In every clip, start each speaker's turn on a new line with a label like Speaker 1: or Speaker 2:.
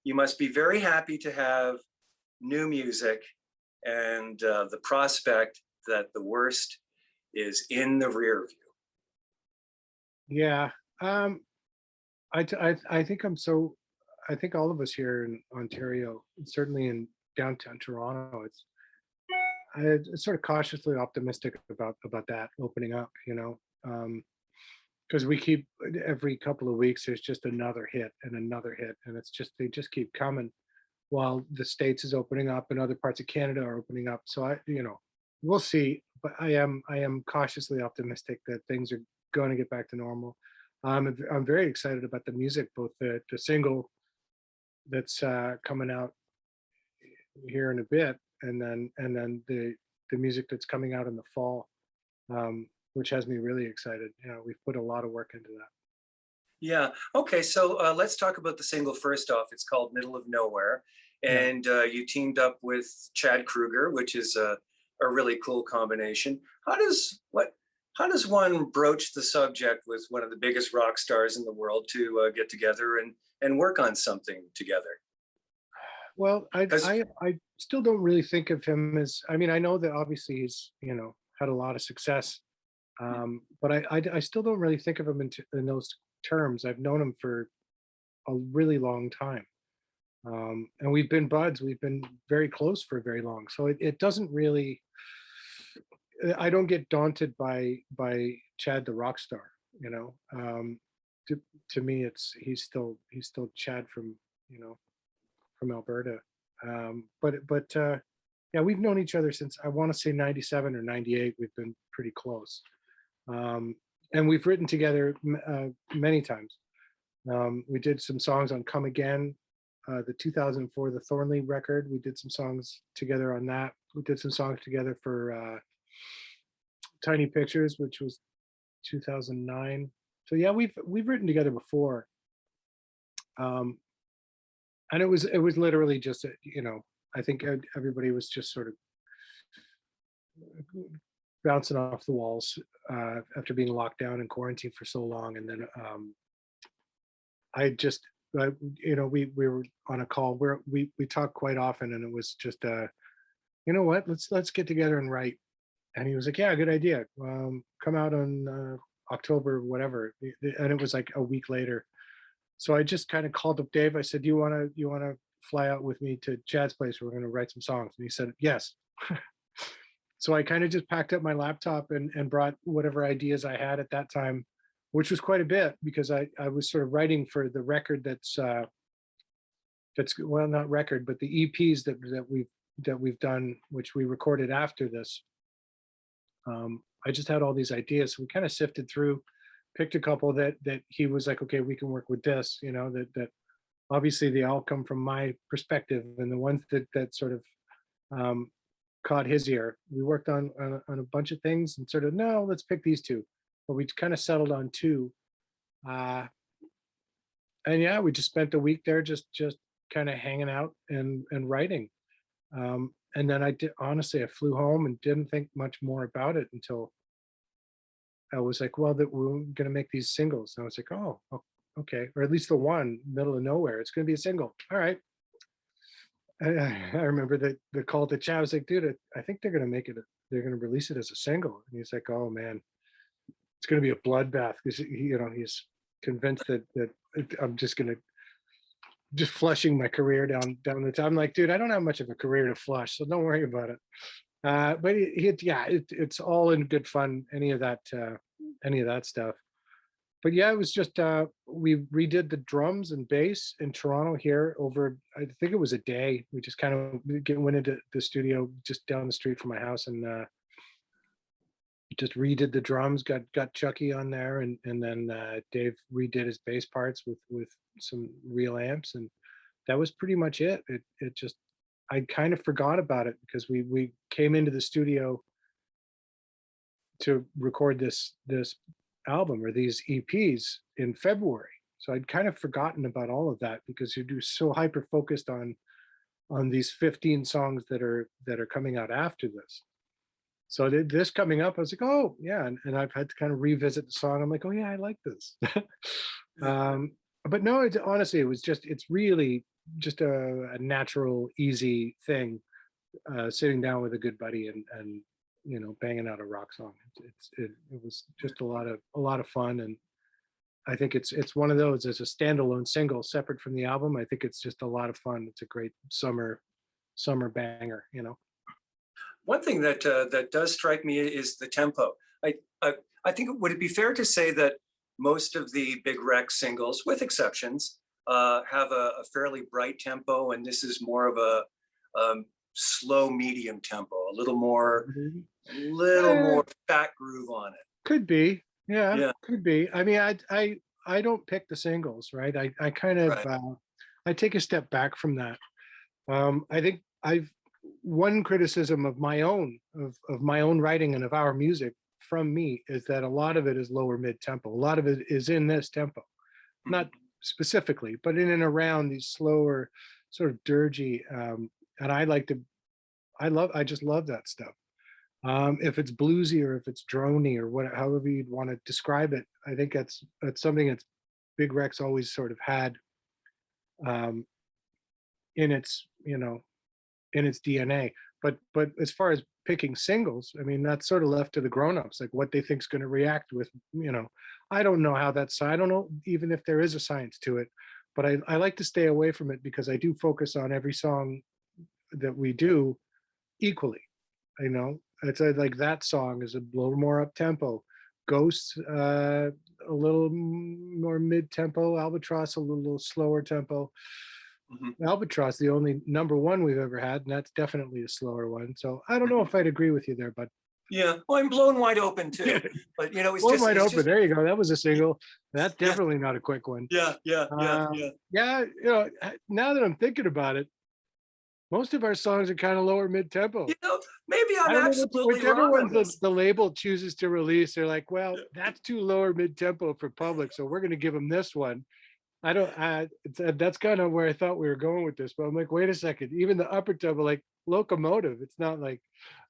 Speaker 1: you must be very happy to have new music and the prospect that the worst is in the rear view.
Speaker 2: Yeah. I think I think all of us here in Ontario, certainly in downtown Toronto, it's sort of cautiously optimistic about that opening up, because we keep every couple of weeks there's just another hit and another hit, and they just keep coming while the States is opening up and other parts of Canada are opening up. So we'll see, but I am cautiously optimistic that things are going to get back to normal. I'm very excited about the music, both the single that's coming out here in a bit, and then the music that's coming out in the fall, which has me really excited. We've put a lot of work into that.
Speaker 1: Yeah. Okay. So let's talk about the single first off. It's called Middle of Nowhere.
Speaker 2: Yeah.
Speaker 1: And you teamed up with Chad Kroeger, which is a really cool combination. How does one broach the subject with one of the biggest rock stars in the world to get together and work on something together?
Speaker 2: Well, I still don't really think of him as. I mean, I know that obviously he's had a lot of success, but I still don't really think of him in those terms. I've known him for a really long time, and we've been buds. We've been very close for very long, so it doesn't really. I don't get daunted by Chad the rock star. To me, he's still Chad from Alberta. But yeah, we've known each other since, I want to say, 97 or 98. We've been pretty close, and we've written together many times. We did some songs on Come Again, the 2004 the Thornley record. We did some songs together on that. We did some songs together for Tiny Pictures, which was 2009. So yeah, we've written together before, and it was literally just I think everybody was just sort of bouncing off the walls after being locked down and quarantined for so long, and then we were on a call where we talk quite often, and it was just what, let's get together and write. And he was like, yeah, good idea. Come out on October, whatever. And it was like a week later. So I just kind of called up Dave. I said, you want to fly out with me to Chad's place? We're going to write some songs. And he said, yes. So I kind of just packed up my laptop and brought whatever ideas I had at that time, which was quite a bit, because I was sort of writing for the record that's well, not record, but the EPs that we've done, which we recorded after this. I just had all these ideas. So we kind of sifted through, picked a couple that he was like, okay, we can work with this, that obviously they all come from my perspective, and the ones that sort of caught his ear. We worked on a bunch of things and sort of, no, let's pick these two. But we kind of settled on two. And yeah, we just spent a week there just kind of hanging out and writing. And then I honestly, I flew home and didn't think much more about it until I was like, well, that we're going to make these singles. And I was like, oh, okay. Or at least the one, Middle of Nowhere, it's going to be a single. All right. I remember the call to Chad. I was like, dude, I think they're going to make it. They're going to release it as a single. And he's like, oh man, it's going to be a bloodbath, because he's convinced that I'm just flushing my career down the top. I'm like, dude, I don't have much of a career to flush, so don't worry about it. But it's all in good fun. Any of that stuff. But yeah, it was just we redid the drums and bass in Toronto here over, I think it was a day. We just kind of went into the studio just down the street from my house and just redid the drums. Got Chucky on there, and then Dave redid his bass parts with some real amps, and that was pretty much it. It just, I kind of forgot about it because we came into the studio to record this album, or these EPs, in February. So I'd kind of forgotten about all of that, because you're so hyper focused on these 15 songs that are coming out after this. So this coming up, I was like, oh yeah, and I've had to kind of revisit the song. I'm like, oh yeah, I like this. But no, honestly, it's really just a natural, easy thing, sitting down with a good buddy and banging out a rock song. It was just a lot of fun, and I think it's one of those as a standalone single, separate from the album. I think it's just a lot of fun. It's a great summer banger, you know.
Speaker 1: One thing that that does strike me is the tempo. I, I I think would it be fair to say that most of the Big Wreck singles, with exceptions, have a fairly bright tempo, and this is more of a slow medium tempo,
Speaker 2: Mhm.
Speaker 1: a little
Speaker 2: Eh,
Speaker 1: more fat groove on it.
Speaker 2: could be, yeah,
Speaker 1: Yeah,
Speaker 2: could be. I mean, I don't pick the singles, right? I kind of
Speaker 1: right.
Speaker 2: I take a step back from that. I think I've one criticism of my own writing and of our music from me is that a lot of it is lower mid tempo. A lot of it is in this tempo, not
Speaker 1: Mhm.
Speaker 2: specifically, but in and around these slower, sort of dirgy. And I like to, I just love that stuff. If it's bluesy or if it's drony or what, however you'd want to describe it, I think that's something that's Big Rex always sort of had, um, in its, in its DNA. But as far as picking singles, I mean, that's sort of left to the grown-ups, like what they think's going to react with, you know. I don't know how that's, I don't know even if there is a science to it, but I like to stay away from it because I do focus on every song that we do equally. It's like that song is a little more up tempo. Ghosts, a little more mid tempo. Albatross, a little slower tempo.
Speaker 1: Mhm.
Speaker 2: Albatross, the only number one we've ever had, and that's definitely a slower one. So I don't know if I'd agree with you there, but
Speaker 1: Yeah, well, I'm blown wide open too. But
Speaker 2: one wide
Speaker 1: it's
Speaker 2: open.
Speaker 1: just
Speaker 2: There you go. That was a single. That's
Speaker 1: yeah,
Speaker 2: definitely not a quick one.
Speaker 1: yeah.
Speaker 2: Yeah, now that I'm thinking about it, most of our songs are kind of lower mid
Speaker 1: You
Speaker 2: tempo.
Speaker 1: know, maybe
Speaker 2: I
Speaker 1: I'm
Speaker 2: don't know
Speaker 1: absolutely
Speaker 2: whichever
Speaker 1: wrong on
Speaker 2: ones
Speaker 1: this.
Speaker 2: the label chooses to release. They're like,
Speaker 1: Yeah.
Speaker 2: well, that's too lower mid tempo for public, so we're going to give them this one. I don't. That's kind of where I thought we were going with this, but I'm like, wait a second. Even the upper tempo, like Locomotive, it's not like,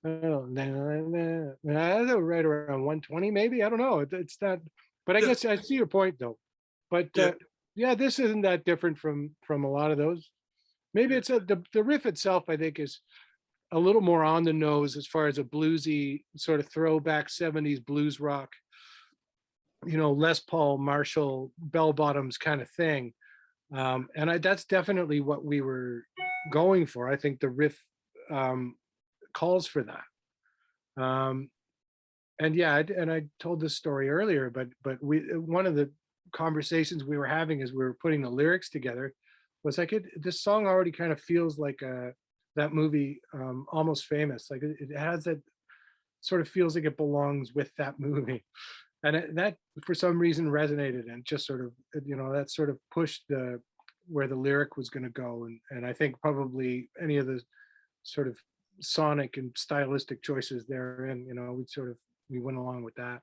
Speaker 2: I don't know, I don't know, right around 120, maybe. I don't know. It's not. But I
Speaker 1: Yeah,
Speaker 2: guess I see your point though. But
Speaker 1: yeah,
Speaker 2: yeah, this isn't that different from a lot of those. Maybe
Speaker 1: yeah.
Speaker 2: it's the riff itself. I think is a little more on the nose as far as a bluesy sort of throwback 70s blues rock, Les Paul, Marshall, bell bottoms kind of thing. That's definitely what we were going for. I think the riff, um, calls for that. Um, and yeah, and I told this story earlier, but one of the conversations we were having as we were putting the lyrics together was like, this song already kind of feels like that movie, Almost Famous. Like it has that sort of feels like it belongs with that movie. And that for some reason resonated and just sort of, that sort of pushed the where the lyric was going to go. And I think probably any of the sort of sonic and stylistic choices therein, we went along with that.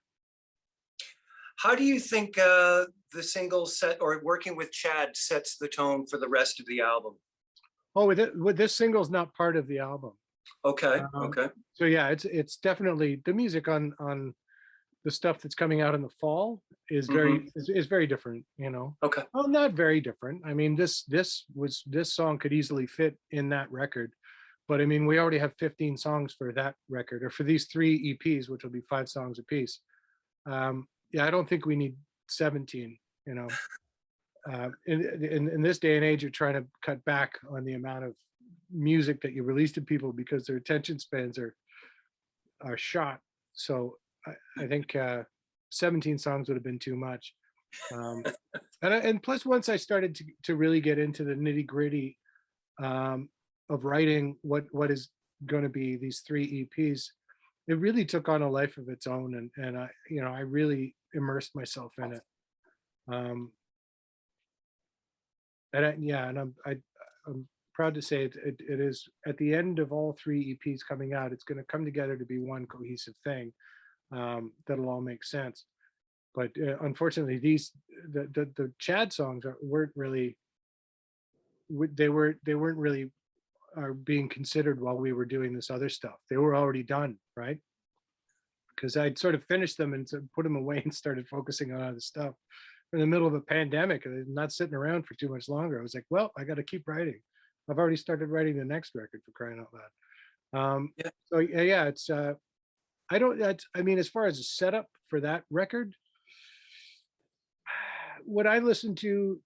Speaker 1: How do you think the single set or working with Chad sets the tone for the rest of the album?
Speaker 2: Oh, with this single's not part of the album.
Speaker 1: Okay,
Speaker 2: um,
Speaker 1: okay.
Speaker 2: so yeah, it's definitely the music on the stuff that's coming out in the fall is
Speaker 1: Hmm.
Speaker 2: very different, you know.
Speaker 1: Okay.
Speaker 2: Well, not very different. I mean, this song could easily fit in that record, but I mean, we already have 15 songs for that record, or for these three EPs, which will be 5 songs apiece. Yeah, I don't think we need 17. You know, in this day and age, you're trying to cut back on the amount of music that you release to people because their attention spans are shot. So I think 17 songs would have been too much. Um, and plus, once I started to really get into the nitty gritty, um, of writing what is going to be these three EPs, it really took on a life of its own, and I really immersed myself in it. Um, yeah, and I'm proud to say it is at the end of all three EPs coming out, it's going to come together to be one cohesive thing, that'll all make sense. But unfortunately, the Chad songs weren't really, they weren't really are being considered while we were doing this other stuff. They were already done, right? Because I'd sort of finished them and put them away and started focusing on other stuff. in the middle of a pandemic and I'm not sitting around for too much longer. I was like, well, I got to keep writing. I've already started writing the next record, for crying out loud.
Speaker 1: Yeah.
Speaker 2: So yeah, it's I don't that's I mean, as far as a setup for that record, would I listen to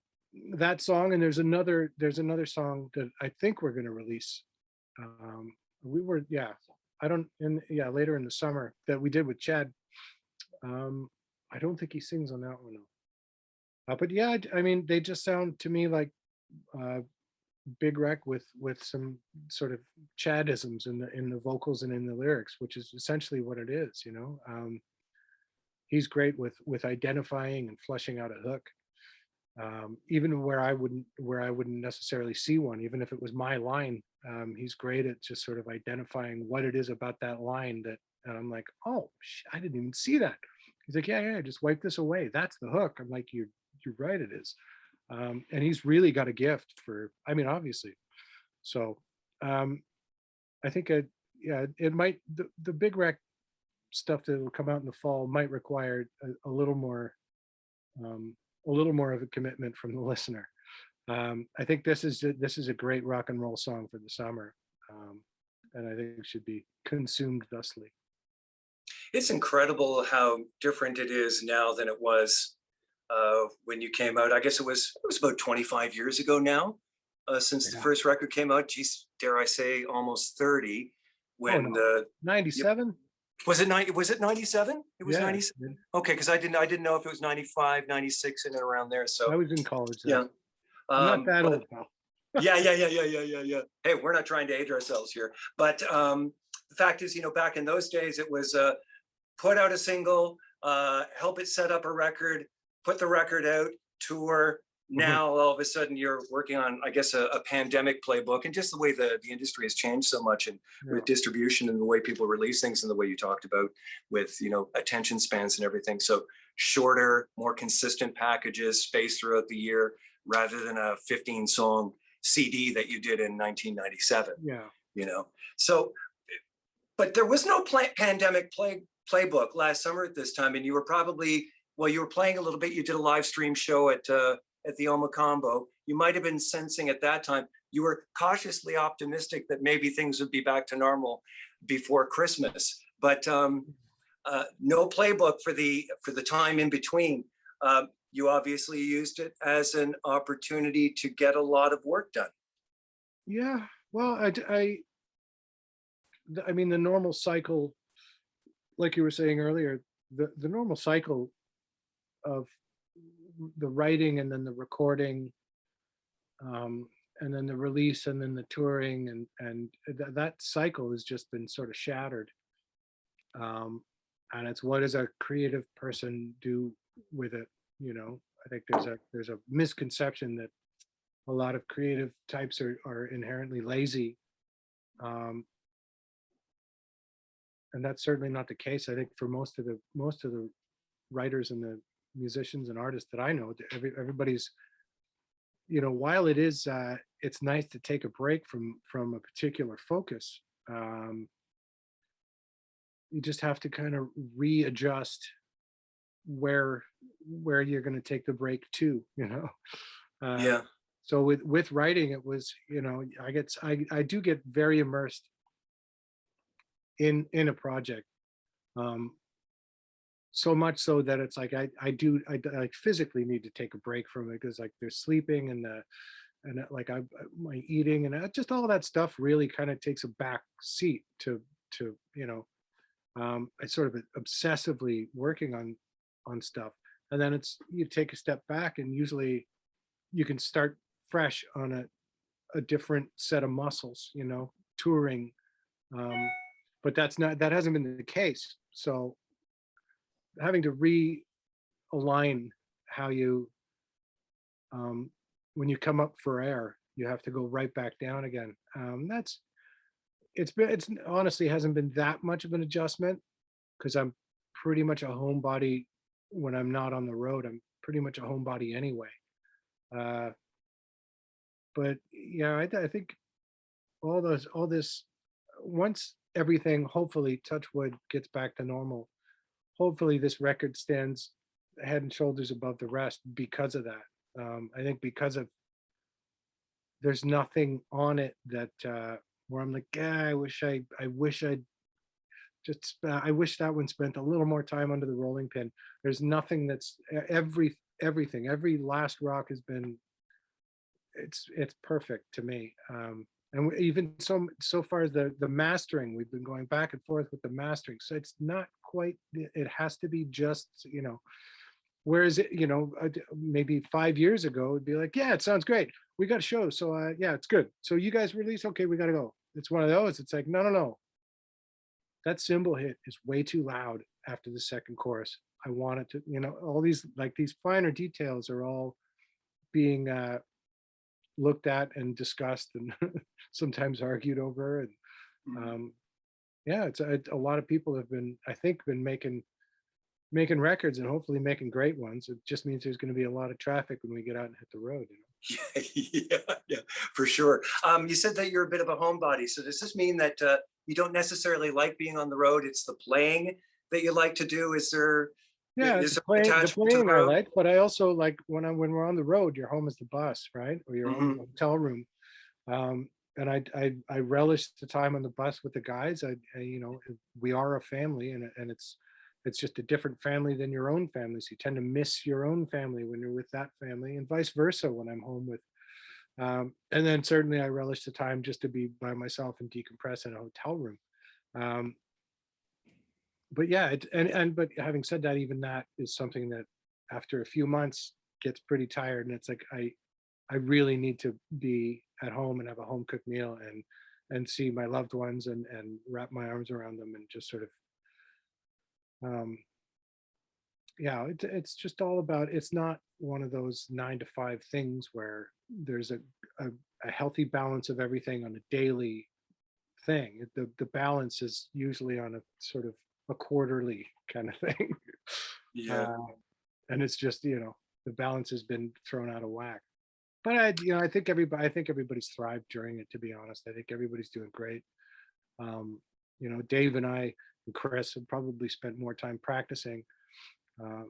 Speaker 2: that song? And there's another song that I think we're going to release. We were, yeah, I don't, and yeah, later in the summer that we did with Chad. I don't think he sings on that one though. But yeah, I mean, they just sound to me like uh, Big Wreck with some sort of Chadisms in the vocals and in the lyrics, which is essentially what it is. He's great with identifying and fleshing out a hook, even where I wouldn't necessarily see one, even if it was my line. He's great at just sort of identifying what it is about that line that, and I'm like, oh, I didn't even see that. He's like, yeah, just wipe this away. That's the hook. I'm like, you're right, it is. And he's really got a gift for, I mean, obviously. So I think, yeah, it might, the Big Wreck stuff that will come out in the fall might require a little more of a commitment from the listener. I think this is a great rock and roll song for the summer, and I think it should be consumed thusly.
Speaker 1: It's incredible how different it is now than it was when you came out. I guess it was about 25 years ago now, since the
Speaker 2: Yeah.
Speaker 1: first record came out. Geez, dare I say, almost 30.
Speaker 2: Oh
Speaker 1: When
Speaker 2: no,
Speaker 1: yep.
Speaker 2: 97.
Speaker 1: Was it 90? Was it 97? It was
Speaker 2: Yeah,
Speaker 1: 97. Okay, because I didn't know if it was 95, 96, and around there.
Speaker 2: I
Speaker 1: So
Speaker 2: was in college then.
Speaker 1: yeah,
Speaker 2: I'm not that
Speaker 1: but
Speaker 2: old, pal.
Speaker 1: yeah. Hey, we're not trying to age ourselves here, but the fact is, back in those days, it was put out a single, help it set up a record, put the record out, tour.
Speaker 2: Mhm.
Speaker 1: Now all of a sudden you're working on, I guess, a pandemic playbook, and just the way the industry has changed so much, and
Speaker 2: Yeah.
Speaker 1: with distribution and the way people release things and the way you talked about with attention spans and everything. So shorter, more consistent packages spaced throughout the year rather than a 15 song CD that you did in 1997.
Speaker 2: Yeah.
Speaker 1: So, but there was no pandemic playbook last summer at this time, and you were probably, well, you were playing a little bit. You did a live stream show at the Oma Combo. You might have been sensing at that time, you were cautiously optimistic that maybe things would be back to normal before Christmas, but no playbook for the time in between. You obviously used it as an opportunity to get a lot of work done.
Speaker 2: Yeah. Well, I mean, the normal cycle, like you were saying earlier, the normal cycle of the writing and then the recording, and then the release and then the touring, and that cycle has just been sort of shattered. And it's, what does a creative person do with it? I think there's a misconception that a lot of creative types are inherently lazy. And that's certainly not the case. I think for most of the writers and the musicians and artists that I know, everybody's, while it's nice to take a break from a particular focus, you just have to kind of readjust where you're going to take the break to.
Speaker 1: Yeah.
Speaker 2: So with writing, it was, I do get very immersed in a project, so much so that it's like I like physically need to take a break from it, because like there's sleeping and like my eating and just all that stuff really kind of takes a back seat to I sort of obsessively working on stuff, and then you take a step back and usually you can start fresh on a different set of muscles, touring. But that hasn't been the case. So having to realign how you, when you come up for air, you have to go right back down again. It's honestly hasn't been that much of an adjustment, because I'm pretty much a homebody when I'm not on the road. I'm pretty much a homebody anyway. But yeah, I think all this, once everything, hopefully, touch wood, gets back to normal, hopefully this record stands head and shoulders above the rest because of that. I think because of there's nothing on it that where I'm like, yeah, I wish I just, I wish that one spent a little more time under the rolling pin. There's nothing that's everything, every last rock has been, it's perfect to me. And even so far as the mastering, we've been going back and forth with the mastering. So it's not quite, it has to be just, whereas maybe 5 years ago, it'd be like, yeah, it sounds great. We got a show. So yeah, it's good. So you guys release, okay, we gotta go. It's one of those. It's like, no, no, no. That cymbal hit is way too loud after the second chorus. I want it to, all these like these finer details are all being looked at and discussed and sometimes argued over. And
Speaker 1: Mhm.
Speaker 2: yeah, it's a lot of people have been, I think, been making records and hopefully making great ones. It just means there's going to be a lot of traffic when we get out and hit the road.
Speaker 1: Yeah, yeah, for sure. You said that you're a bit of a homebody. So does this mean that you don't necessarily like being on the road? It's the playing that you like to do.
Speaker 2: Yeah,
Speaker 1: Is there
Speaker 2: the
Speaker 1: attachment to the
Speaker 2: playing I
Speaker 1: road?
Speaker 2: like, but I also like when we're on the road, your home is the bus, right? Or your home is
Speaker 1: Hmm.
Speaker 2: the hotel room. Um, and I relish the time on the bus with the guys. We are a family, and it's just a different family than your own family. So you tend to miss your own family when you're with that family, and vice versa when I'm home with. And then certainly I relish the time just to be by myself and decompress in a hotel room. Um, but yeah, but having said that, even that is something that after a few months gets pretty tired, and it's like I really need to be at home and have a home cooked meal and see my loved ones and wrap my arms around them and just sort of um yeah, it's just all about, it's not one of those 9 to 5 things where there's a, a healthy balance of everything on a daily thing. The balance is usually on a sort of a quarterly kind of thing.
Speaker 1: Yeah.
Speaker 2: uh, and it's just, the balance has been thrown out of whack. But I think everybody's thrived during it, to be honest. I think everybody's doing great. Dave and I and Chris have probably spent more time practicing, uh,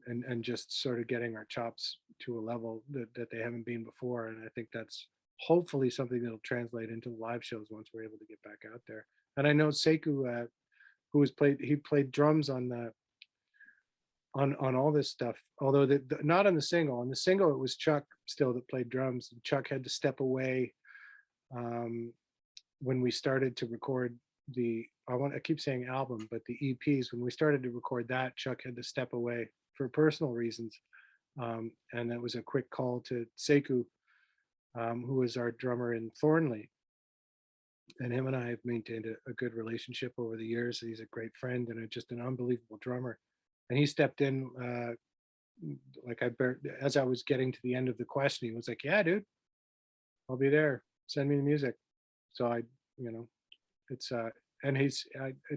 Speaker 2: and just sort of getting our chops to a level that they haven't been before. And I think that's hopefully something that'll translate into live shows once we're able to get back out there. And I know Sekou, he played drums on the on all this stuff. Although not on the single. On the single, it was Chuck still that played drums. Chuck had to step away um, when we started to record I keep saying album, but the EPs. When we started to record that, Chuck had to step away for personal reasons, and that was a quick call to Sekou, who was our drummer in Thornley. And him and I have maintained a good relationship over the years. He's a great friend and just an unbelievable drummer. And he stepped in like as I was getting to the end of the question, he was like, "Yeah, dude, I'll be there. Send me the music." So you know, it's and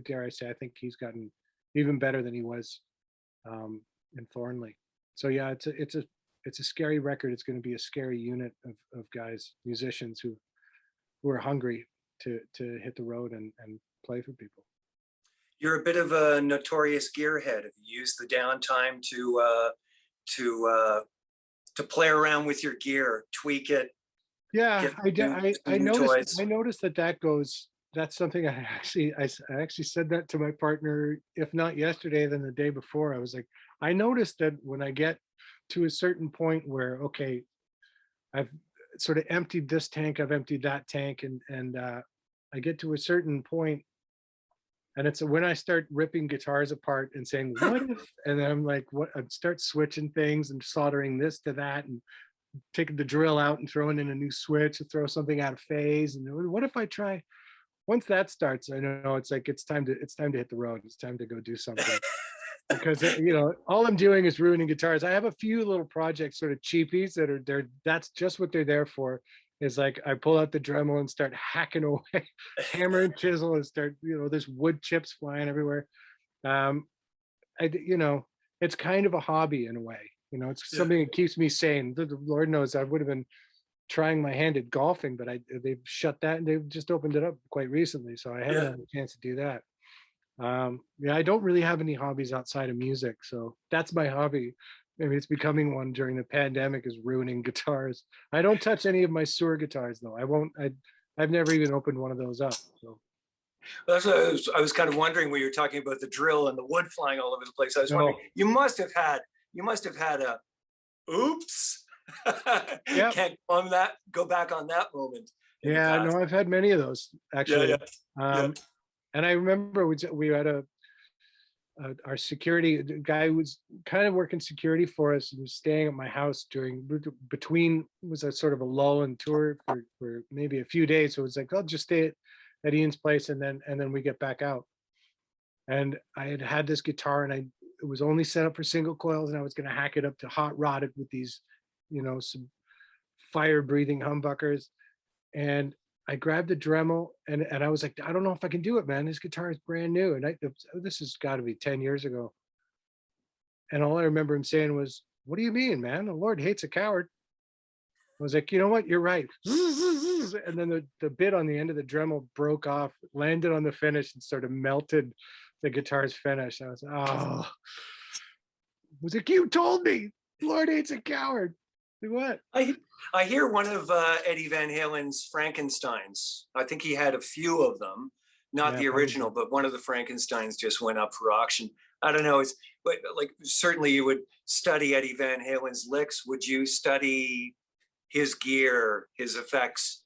Speaker 2: dare I say, I think he's gotten even better than he was in Thornley. So yeah, it's a scary record. It's going to be a scary unit of guys, musicians who are hungry to hit the road and play for people.
Speaker 1: You're a bit of a notorious gearhead. Have you used the downtime to to play around with your gear, tweak it,
Speaker 2: Yeah,
Speaker 1: get some
Speaker 2: I
Speaker 1: new
Speaker 2: noticed
Speaker 1: toys?
Speaker 2: that goes. That's something I actually said that to my partner, if not yesterday, then the day before. I was like, I noticed that when I get to a certain point where, okay, I've sort of emptied this tank, I've emptied that tank, and I get to a certain point, and it's when I start ripping guitars apart and saying, "What if?" And then I'm like, "What?" I start switching things and soldering this to that, and taking the drill out and throwing in a new switch to throw something out of phase. And what if I try? Once that starts, I know it's like it's time to hit the road. It's time to go do something, because all I'm doing is ruining guitars. I have a few little projects, sort of cheapies that are there. That's just what they're there for. Is like I pull out the Dremel and start hacking away, hammer and chisel, and start, there's wood chips flying everywhere. Um, it's kind of a hobby in a way. It's
Speaker 1: Yeah.
Speaker 2: something that keeps me sane. The Lord knows I would have been trying my hand at golfing, but they've shut that and they've just opened it up quite recently, so I haven't
Speaker 1: Yeah.
Speaker 2: had a chance to do that. Yeah, I don't really have any hobbies outside of music, so that's my hobby. Maybe it's becoming one during the pandemic is ruining guitars. I don't touch any of my sewer guitars though. I won't. I've never even opened one of those up. So
Speaker 1: That's what I was kind of wondering when you were talking about the drill and the wood flying all over the place. I was wondering,
Speaker 2: no.
Speaker 1: you must have had a oops.
Speaker 2: Yeah.
Speaker 1: Can't go back on that moment in the
Speaker 2: Yeah.
Speaker 1: past.
Speaker 2: No, I've had many of those
Speaker 1: Yeah, yeah,
Speaker 2: actually.
Speaker 1: yeah.
Speaker 2: Um, and I remember we had our security the guy who was kind of working security for us and was staying at my house during between it was a sort of a lull in tour for maybe a few days. So it was like, I'll just stay at Ian's place and then we get back out. And I had this guitar and it was only set up for single coils and I was going to hack it up to hot rod it with these, some fire breathing humbuckers. And I grabbed the Dremel and I was like, I don't know if I can do it, man. This guitar is brand new. And this has got to be 10 years ago. And all I remember him saying was, what do you mean, man? The Lord hates a coward. I was like, you know what? You're right. And then the bit on the end of the Dremel broke off, landed on the finish and sort of melted the guitar's finish. I was, oh, was it you told me? Lord hates a coward. Like, what?
Speaker 1: I hear one of Eddie Van Halen's Frankensteins. I think he had a few of them, not
Speaker 2: Yeah,
Speaker 1: the original,
Speaker 2: probably.
Speaker 1: but one of the Frankensteins just went up for auction. I don't know. But like certainly you would study Eddie Van Halen's licks. Would you study his gear, his effects?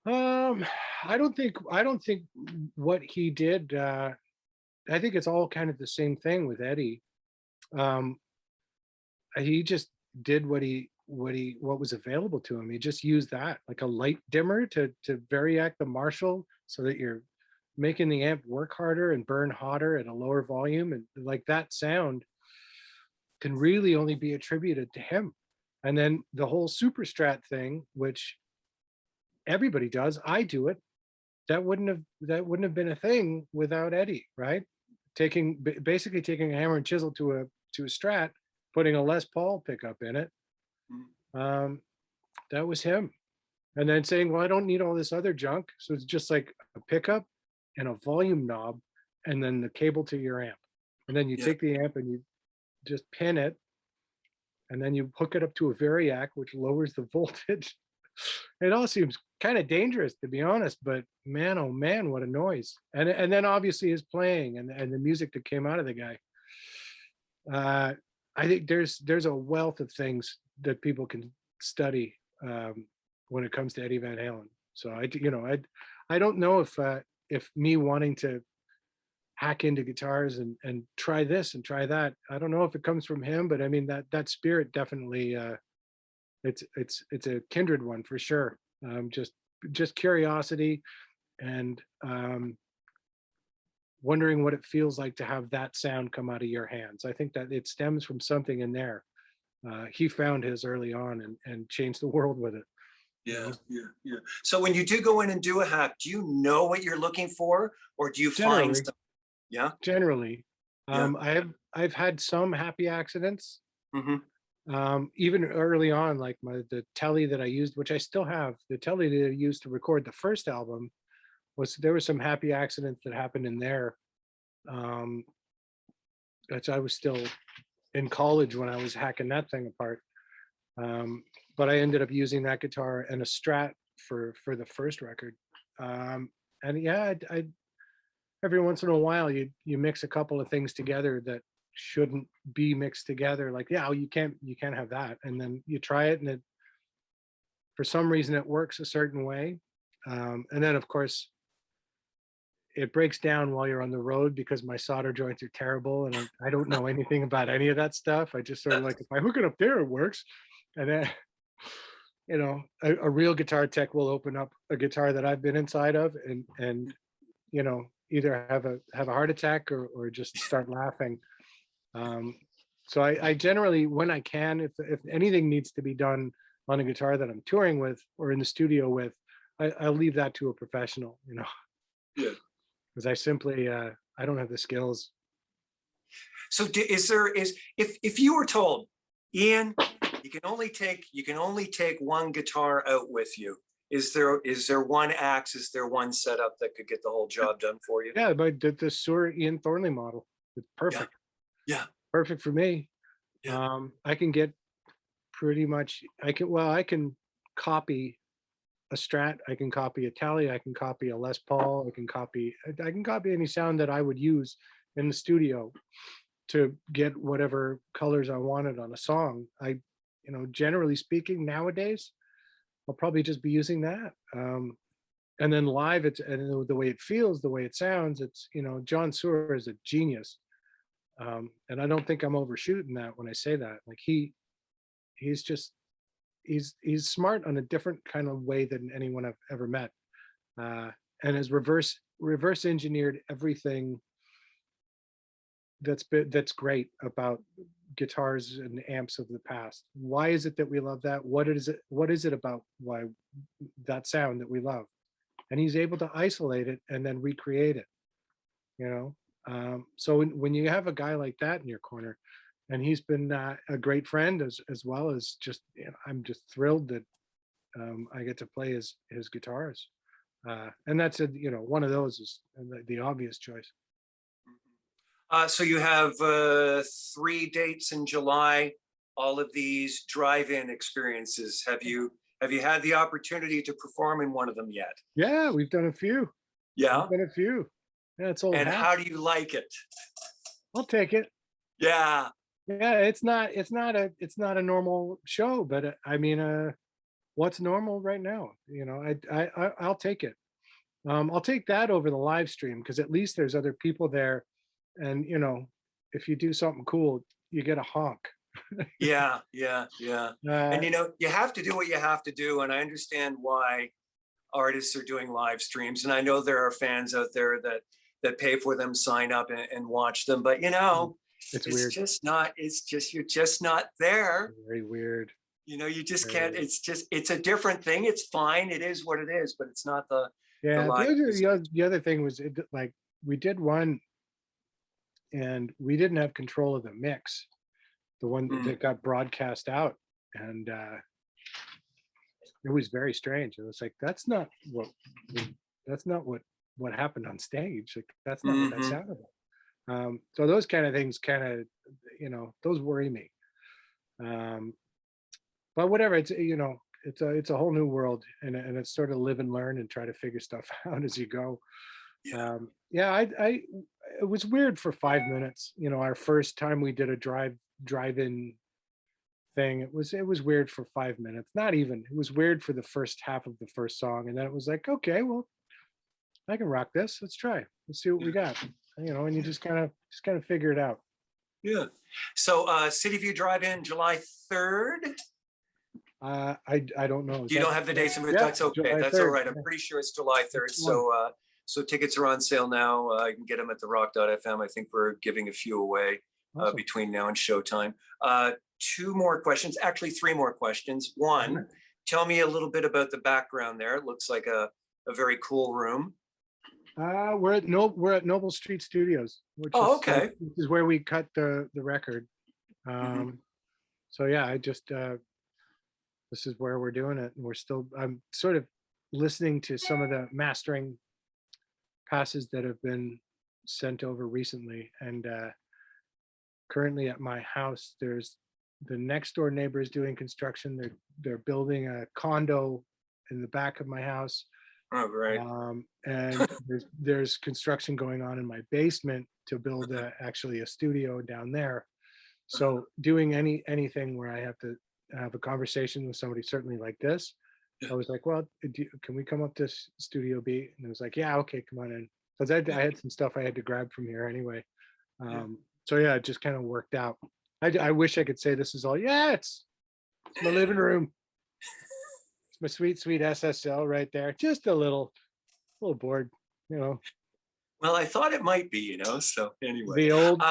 Speaker 2: Um, I don't think what he did, I think it's all kind of the same thing with Eddie. Um, he just did what was available to him. He just used that like a light dimmer to variac the Marshall so that you're making the amp work harder and burn hotter at a lower volume. And like that sound can really only be attributed to him. And then the whole super strat thing, which everybody does, I do it. That wouldn't have been a thing without Eddie, right? Basically taking a hammer and chisel to a Strat, putting a Les Paul pickup in it. Um, that was him. And then saying, well, I don't need all this other junk. So it's just like a pickup and a volume knob and then the cable to your amp. And then you
Speaker 1: Yeah.
Speaker 2: take the amp and you just pin it and then you hook it up to a variac, which lowers the voltage. It all seems kind of dangerous, to be honest, but man, oh man, what a noise. And then obviously his playing and the music that came out of the guy. Uh, I think there's a wealth of things that people can study when it comes to Eddie Van Halen. So I don't know if me wanting to hack into guitars and try this and try that, I don't know if it comes from him, but I mean that spirit definitely it's a kindred one for sure. Just curiosity and wondering what it feels like to have that sound come out of your hands. I think that it stems from something in there. He found his early on and changed the world with it.
Speaker 1: Yeah, yeah, yeah. So when you do go in and do a hack, do you know what you're looking for, or do you find
Speaker 2: Generally,
Speaker 1: some? Yeah,
Speaker 2: generally,
Speaker 1: yeah.
Speaker 2: I've had some happy accidents.
Speaker 1: Mm-hmm.
Speaker 2: Even early on, like the telly that I used, which I still have, the telly that I used to record the first album there were some happy accidents that happened in there. Um, that I was still in college when I was hacking that thing apart. Um, but I ended up using that guitar and a Strat for the first record. And yeah, I every once in a while you mix a couple of things together that shouldn't be mixed together. Like, yeah, you can't have that, and then you try it, and it for some reason it works a certain way, and then of course it breaks down while you're on the road because my solder joints are terrible and I don't know anything about any of that stuff. I just sort of like, if I hook it up there, it works. And then, a real guitar tech will open up a guitar that I've been inside of and either have a heart attack or just start laughing. Um, so I generally, when I can, if anything needs to be done on a guitar that I'm touring with or in the studio with, I'll leave that to a professional,
Speaker 1: Yeah.
Speaker 2: because I simply I don't have the skills.
Speaker 1: So if you were told, Ian, you can only take one guitar out with you, is there one axe, is there one setup that could get the whole job done for you?
Speaker 2: Yeah, but the sewer Ian Thornley model, it's
Speaker 1: Yeah,
Speaker 2: perfect,
Speaker 1: yeah,
Speaker 2: perfect for me.
Speaker 1: yeah.
Speaker 2: I can get pretty much, I can copy a Strat, I can copy a Tele, I can copy a Les Paul, I can copy any sound that I would use in the studio to get whatever colors I wanted on a song. Generally speaking, nowadays, I'll probably just be using that. And then live, and the way it feels, the way it sounds, John Sewer is a genius. And I don't think I'm overshooting that when I say that. Like he's just, he's smart on a different kind of way than anyone I've ever met. And has reverse engineered everything that's great about guitars and amps of the past. Why is it that we love that? What is it about why that sound that we love? And he's able to isolate it and then recreate it, you know? So when you have a guy like that in your corner, and he's been a great friend as well as just, I'm just thrilled that I get to play his guitars. And that's one of those is the obvious choice.
Speaker 1: So you have 3 dates in July. All of these drive-in experiences. Have you had the opportunity to perform in one of them yet?
Speaker 2: Yeah, we've done a few.
Speaker 1: Yeah.
Speaker 2: We've done a few. Yeah, it's old
Speaker 1: And
Speaker 2: hat.
Speaker 1: how do you like it?
Speaker 2: I'll take it.
Speaker 1: Yeah.
Speaker 2: Yeah, it's not a normal show, but I mean, what's normal right now? I'll take it. I'll take that over the live stream because at least there's other people there, and if you do something cool, you get a honk.
Speaker 1: Yeah, yeah, yeah. And you have to do what you have to do, and I understand why artists are doing live streams, and I know there are fans out there that pay for them, sign up and watch them, but
Speaker 2: It's
Speaker 1: it's
Speaker 2: weird.
Speaker 1: just not, you're just not there.
Speaker 2: Very weird.
Speaker 1: You just
Speaker 2: Very
Speaker 1: can't,
Speaker 2: weird.
Speaker 1: it's a different thing. It's fine. It is what it is, but it's not the
Speaker 2: Yeah,
Speaker 1: live music.
Speaker 2: the other thing was like we did one, and we didn't have control of the mix, the one that got broadcast out, and it was very strange. It was like that's not what happened on stage. Like that's not what that sounded like. So those kind of things those worry me. But whatever, it's a whole new world, and it's sort of live and learn and try to figure stuff out as you go.
Speaker 1: Yeah.
Speaker 2: Yeah, it was weird for 5 minutes. Our first time we did a drive-in thing, it was weird for 5 minutes. Not even. It was weird for the first half of the first song, and then it was like, okay, well, I can rock this. Let's try. Let's see what we got. And you just kind of figure it out.
Speaker 1: Yeah. So CityView Drive-In July 3rd.
Speaker 2: I don't know.
Speaker 1: You don't have the dates,
Speaker 2: Yeah,
Speaker 1: that's okay.
Speaker 2: July
Speaker 1: That's all
Speaker 2: 3rd.
Speaker 1: right. I'm pretty sure it's July 3rd. So tickets are on sale now. You can get them at the rock.fm. I think we're giving a few away
Speaker 2: Awesome.
Speaker 1: between now and showtime. 2 more questions, actually 3 more questions. One, tell me a little bit about the background there. It looks like a very cool room.
Speaker 2: We're at Noble Street Studios, which is where we cut the record. So yeah, I just this is where we're doing it, and I'm sort of listening to some of the mastering passes that have been sent over recently, and currently at my house, there's the next door neighbor is doing construction. They're building a condo in the back of my house.
Speaker 1: Oh, right.
Speaker 2: And there's construction going on in my basement to build actually a studio down there. So doing anything where I have to have a conversation with somebody, certainly like this, I was like, well, can we come up to Studio B? And it was like, yeah, okay, come on in. Because I had some stuff I had to grab from here anyway. So yeah, it just kind of worked out. I wish I could say this is all, yeah, it's my living room. It's my sweet SSL right there. Just a little board,
Speaker 1: Well, I thought it might be, so anyway.
Speaker 2: The old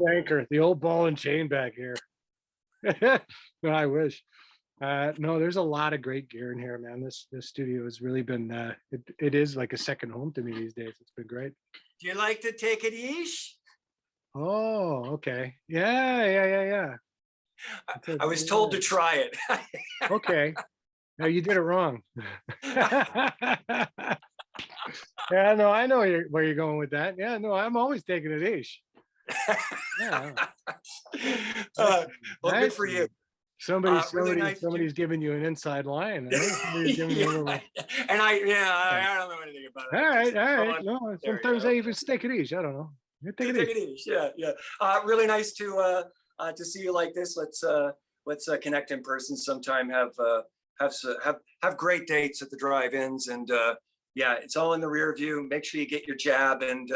Speaker 2: anchor, the old ball and chain back here. No, I wish. No, there's a lot of great gear in here, man. This studio has really been, it is like a second home to me these days. It's been great.
Speaker 1: Do you like to take it easy?
Speaker 2: Oh, okay. Yeah.
Speaker 1: I was told to try it.
Speaker 2: Okay. No, you did it wrong. Yeah, no, I know where you're going with that. Yeah, no, I'm always taking it ish. Yeah,
Speaker 1: Uh, well, good
Speaker 2: that's
Speaker 1: for you. Really nice.
Speaker 2: somebody's giving you an inside line. Huh? Somebody's giving you a
Speaker 1: Yeah,
Speaker 2: little.
Speaker 1: and
Speaker 2: Yeah.
Speaker 1: I don't know anything about
Speaker 2: All
Speaker 1: it. I just
Speaker 2: right, all
Speaker 1: throw
Speaker 2: right.
Speaker 1: on
Speaker 2: No,
Speaker 1: there,
Speaker 2: sometimes I even take it easy. I don't know. You take it
Speaker 1: Take
Speaker 2: easy.
Speaker 1: it easy. Yeah, yeah. Really nice to see you like this. Let's connect in person sometime. Have great dates at the drive-ins, and yeah, it's all in the rear view. Make sure you get your jab, and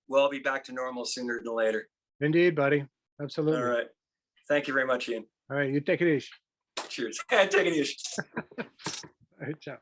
Speaker 1: we'll all be back to normal sooner than later.
Speaker 2: Indeed, buddy.
Speaker 1: All
Speaker 2: Absolutely.
Speaker 1: right. Thank you very much, Ian.
Speaker 2: All right, you take it easy.
Speaker 1: Cheers. Take it easy.
Speaker 2: All right, ciao.